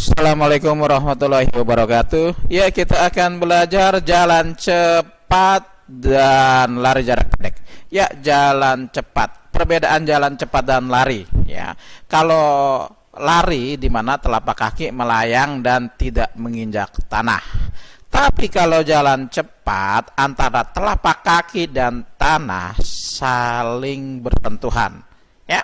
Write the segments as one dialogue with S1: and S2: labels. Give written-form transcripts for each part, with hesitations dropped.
S1: Assalamualaikum warahmatullahi wabarakatuh. Ya, kita akan belajar jalan cepat dan lari jarak pendek. Ya, jalan cepat. Perbedaan jalan cepat dan lari. Ya, kalau lari di mana telapak kaki melayang dan tidak menginjak tanah. Tapi kalau jalan cepat antara telapak kaki dan tanah saling bersentuhan. Ya,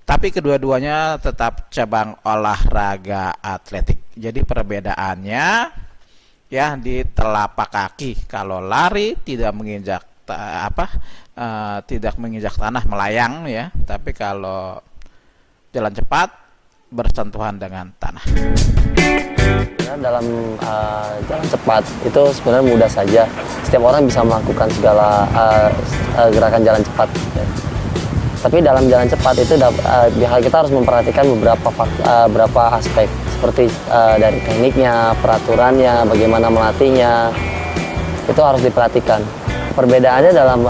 S1: tapi kedua-duanya tetap cabang olahraga atletik. Jadi perbedaannya ya di telapak kaki. Kalau lari tidak menginjak tidak menginjak tanah, melayang ya. Tapi kalau jalan cepat bersentuhan dengan tanah.
S2: Dalam jalan cepat itu sebenarnya mudah saja. Setiap orang bisa melakukan segala gerakan jalan cepat. Ya. Tapi dalam jalan cepat itu kita harus memperhatikan beberapa aspek seperti dari tekniknya, peraturannya, bagaimana melatihnya, itu harus diperhatikan. Perbedaannya dalam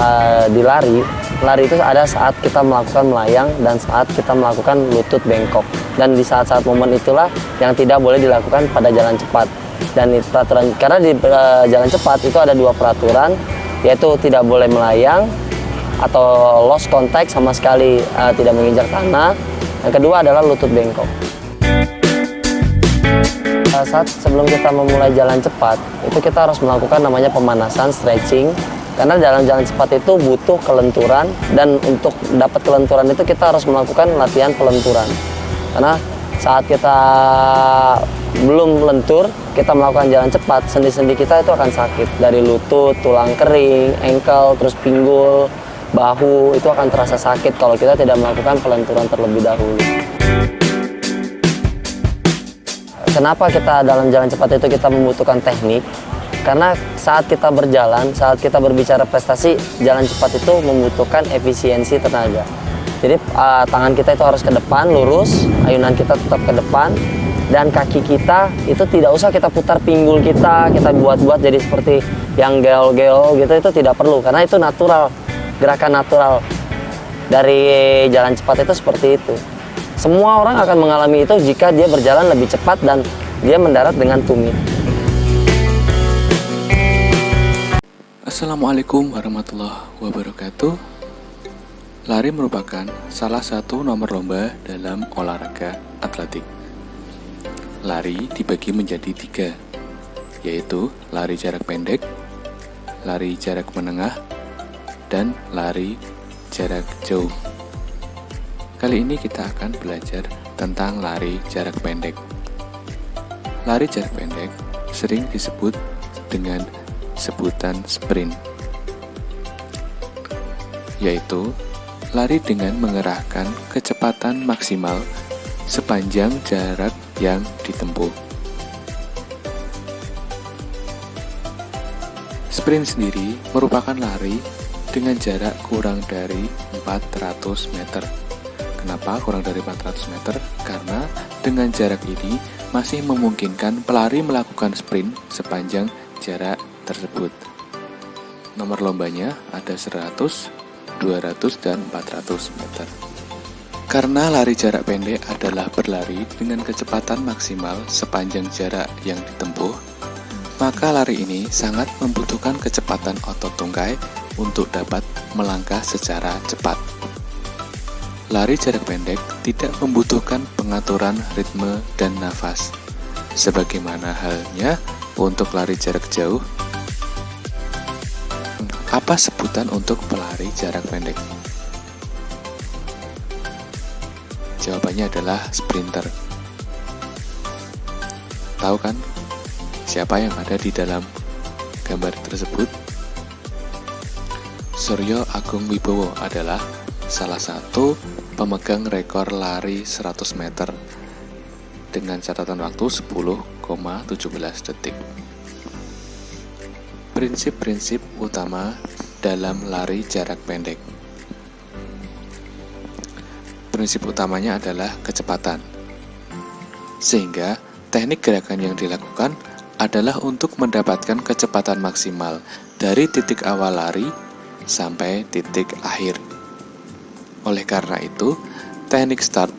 S2: di lari itu ada saat kita melakukan melayang dan saat kita melakukan lutut bengkok. Dan di saat-saat momen itulah yang tidak boleh dilakukan pada jalan cepat. Dan peraturan karena di jalan cepat itu ada dua peraturan, yaitu tidak boleh melayang atau lost contact sama sekali, tidak menginjak tanah. Yang kedua adalah lutut bengkok. Saat sebelum kita memulai jalan cepat, itu kita harus melakukan namanya pemanasan, stretching. Karena dalam jalan cepat itu butuh kelenturan, dan untuk dapat kelenturan itu kita harus melakukan latihan pelenturan. Karena saat kita belum lentur, kita melakukan jalan cepat, sendi-sendi kita itu akan sakit. Dari lutut, tulang kering, ankle, terus pinggul, bahu, itu akan terasa sakit kalau kita tidak melakukan pelenturan terlebih dahulu. Kenapa kita dalam jalan cepat itu kita membutuhkan teknik? Karena saat kita berjalan, saat kita berbicara prestasi, jalan cepat itu membutuhkan efisiensi tenaga. Jadi tangan kita itu harus ke depan, lurus, ayunan kita tetap ke depan, dan kaki kita itu tidak usah kita putar pinggul kita buat-buat jadi seperti yang geol-geol gitu, itu tidak perlu, karena itu natural. Gerakan natural dari jalan cepat itu seperti itu. Semua orang akan mengalami itu jika dia berjalan lebih cepat dan dia mendarat dengan tumit.
S3: Assalamualaikum warahmatullahi wabarakatuh. Lari merupakan salah satu nomor lomba dalam olahraga atletik. Lari dibagi menjadi 3, yaitu lari jarak pendek, lari jarak menengah, dan lari jarak jauh. Kali ini kita akan belajar tentang lari jarak pendek. Lari jarak pendek sering disebut dengan sebutan sprint, yaitu lari dengan mengerahkan kecepatan maksimal sepanjang jarak yang ditempuh. Sprint sendiri merupakan lari dengan jarak kurang dari 400 meter. Kenapa kurang dari 400 meter? Karena dengan jarak ini masih memungkinkan pelari melakukan sprint sepanjang jarak tersebut. Nomor lombanya ada 100, 200, dan 400 meter. Karena lari jarak pendek adalah berlari dengan kecepatan maksimal sepanjang jarak yang ditempuh, maka lari ini sangat membutuhkan kecepatan otot tungkai untuk dapat melangkah secara cepat. Lari jarak pendek tidak membutuhkan pengaturan ritme dan nafas, sebagaimana halnya untuk lari jarak jauh. Apa sebutan untuk pelari jarak pendek? Jawabannya adalah sprinter. Tahu kan siapa yang ada di dalam gambar tersebut? Suryo Agung Wibowo adalah salah satu pemegang rekor lari 100 meter dengan catatan waktu 10,17 detik. Prinsip-prinsip utama dalam lari jarak pendek. Prinsip utamanya adalah kecepatan. Sehingga teknik gerakan yang dilakukan adalah untuk mendapatkan kecepatan maksimal dari titik awal lari sampai titik akhir. Oleh karena itu, teknik start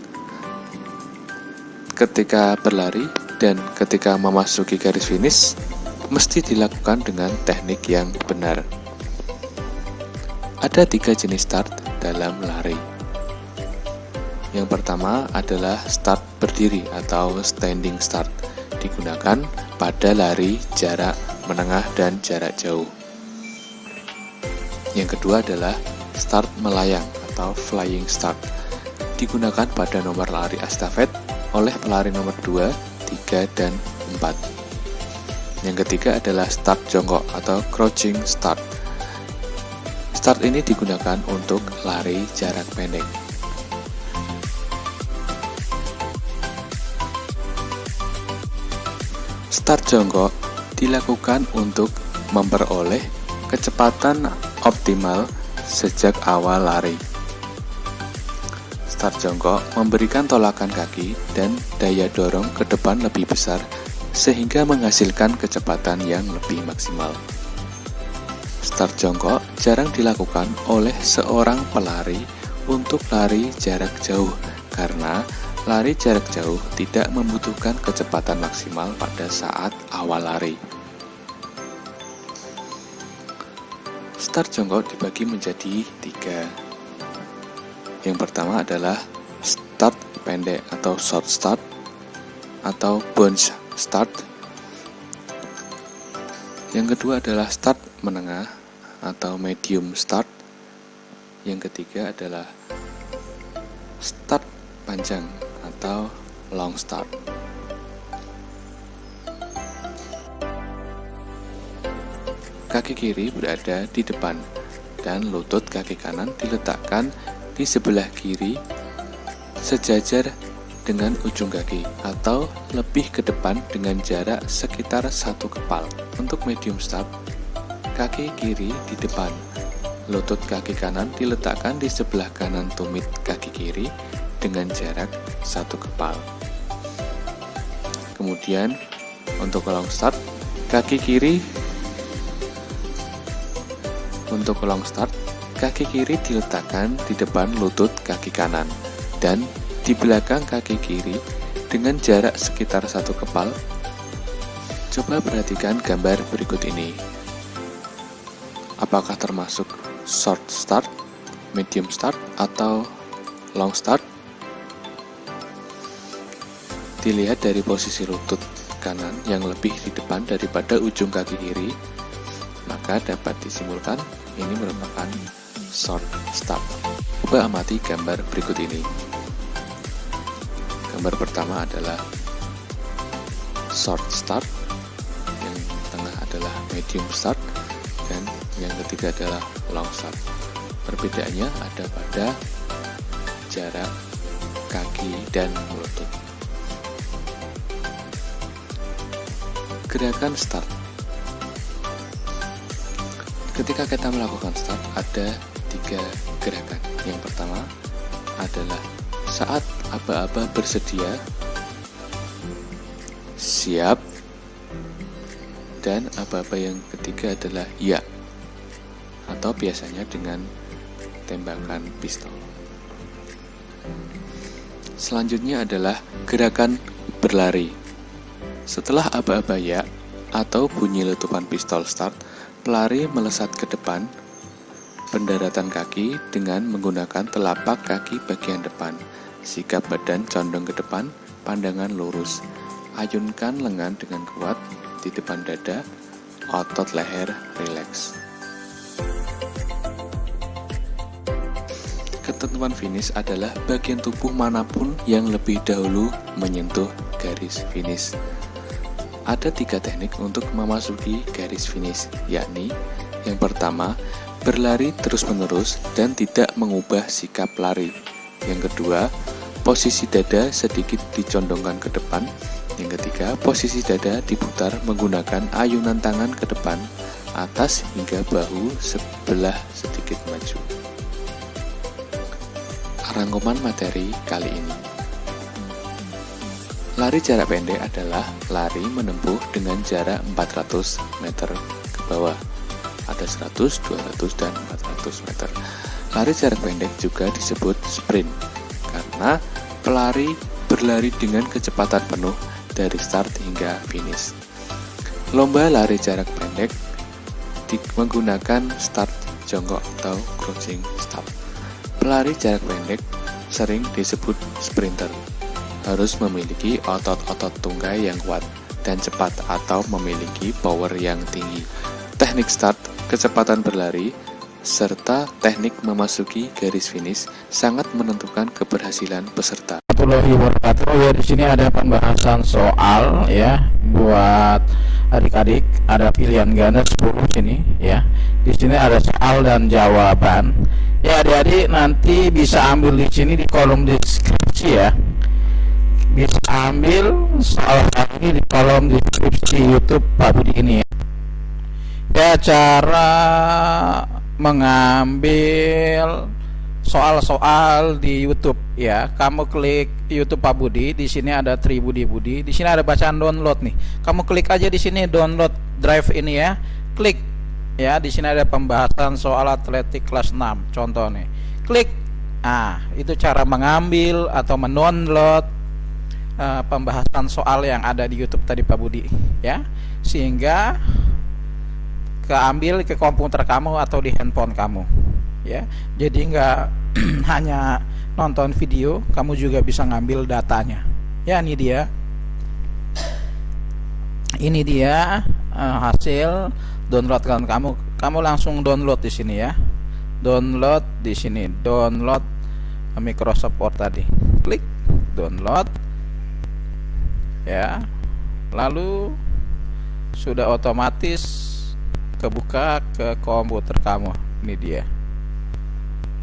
S3: ketika berlari dan ketika memasuki garis finish mesti dilakukan dengan teknik yang benar. Ada 3 jenis start dalam lari. Yang pertama adalah start berdiri atau standing start, digunakan pada lari jarak menengah dan jarak jauh. Yang kedua adalah start melayang atau flying start, digunakan pada nomor lari estafet oleh pelari nomor 2, 3, dan 4. Yang ketiga adalah start jongkok atau crouching start. Start ini digunakan untuk lari jarak pendek. Start jongkok dilakukan untuk memperoleh kecepatan optimal sejak awal lari. Start jongkok memberikan tolakan kaki dan daya dorong ke depan lebih besar sehingga menghasilkan kecepatan yang lebih maksimal. Start jongkok jarang dilakukan oleh seorang pelari untuk lari jarak jauh karena lari jarak jauh tidak membutuhkan kecepatan maksimal pada saat awal lari. Start jongkok dibagi menjadi 3. Yang pertama adalah start pendek atau short start atau bounce start. Yang kedua adalah start menengah atau medium start. Yang ketiga adalah start panjang atau long start. Kaki kiri berada di depan dan lutut kaki kanan diletakkan di sebelah kiri sejajar dengan ujung kaki atau lebih ke depan dengan jarak sekitar 1 kepal. Untuk medium start, kaki kiri di depan, lutut kaki kanan diletakkan di sebelah kanan tumit kaki kiri dengan jarak 1 kepal. Kemudian untuk long start, kaki kiri diletakkan di depan lutut kaki kanan dan di belakang kaki kiri dengan jarak sekitar 1 kepal. Coba perhatikan gambar berikut ini. Apakah termasuk short start, medium start, atau long start? Dilihat dari posisi lutut kanan yang lebih di depan daripada ujung kaki kiri, maka dapat disimpulkan ini merupakan short start. Coba amati gambar berikut ini. Gambar pertama adalah short start, yang tengah adalah medium start, dan yang ketiga adalah long start. Perbedaannya ada pada jarak kaki dan lutut. Gerakan start. Ketika kita melakukan start, ada 3 gerakan. Yang pertama adalah saat aba-aba bersedia, siap, dan aba-aba yang ketiga adalah ya, atau biasanya dengan tembakan pistol. Selanjutnya adalah gerakan berlari. Setelah aba-aba ya atau bunyi letupan pistol start, pelari melesat ke depan pendaratan kaki dengan menggunakan telapak kaki bagian depan, sikap badan condong ke depan, pandangan lurus, ayunkan lengan dengan kuat di depan dada, otot leher rileks. Ketentuan finish adalah bagian tubuh manapun yang lebih dahulu menyentuh garis finish. Ada 3 teknik untuk memasuki garis finish, yakni yang pertama, berlari terus-menerus dan tidak mengubah sikap lari. Yang kedua, posisi dada sedikit dicondongkan ke depan. Yang ketiga, posisi dada diputar menggunakan ayunan tangan ke depan, atas hingga bahu sebelah sedikit maju. Rangkuman materi kali ini. Lari jarak pendek adalah lari menempuh dengan jarak 400 meter ke bawah. Ada 100, 200, dan 400 meter. Lari jarak pendek juga disebut sprint karena pelari berlari dengan kecepatan penuh dari start hingga finish. Lomba lari jarak pendek menggunakan start jongkok atau crouching start. Pelari jarak pendek sering disebut sprinter. Harus memiliki otot-otot tunggai yang kuat dan cepat atau memiliki power yang tinggi. Teknik start, kecepatan berlari, serta teknik memasuki garis finish sangat menentukan keberhasilan peserta.
S1: Warahmatullahi wabarakatuh. Ya, di sini ada pembahasan soal ya buat adik-adik, ada pilihan ganda 10 sini ya. Di sini ada soal dan jawaban. Ya, adik-adik nanti bisa ambil di sini di kolom deskripsi ya. Bisa ambil soal ini di kolom deskripsi YouTube Pak Budi ini ya. Ya, cara mengambil soal-soal di YouTube ya. Kamu klik YouTube Pak Budi, di sini ada Tribudi Budi, di sini ada bacaan download nih. Kamu klik aja di sini download drive ini ya. Klik ya, di sini ada pembahasan soal atletik kelas 6 contoh nih. Klik. Ah, itu cara mengambil atau mendownload pembahasan soal yang ada di YouTube tadi Pak Budi ya. Sehingga keambil ke komputer kamu atau di handphone kamu ya. Jadi nggak hanya nonton video, kamu juga bisa ngambil datanya ya. Ini dia hasil download kan kamu langsung download di sini ya. Download di sini, download Microsoft Word tadi, klik download ya, lalu sudah otomatis kebuka ke komputer kamu. Ini dia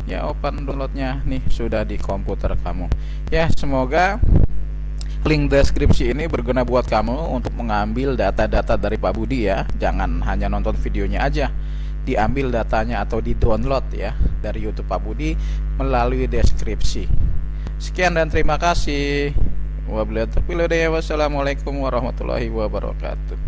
S1: ya, open downloadnya nih, sudah di komputer kamu ya. Semoga link deskripsi ini berguna buat kamu untuk mengambil data-data dari Pak Budi ya. Jangan hanya nonton videonya aja, diambil datanya atau di download ya dari YouTube Pak Budi melalui deskripsi. Sekian dan terima kasih. Wassalamualaikum warahmatullahi wabarakatuh.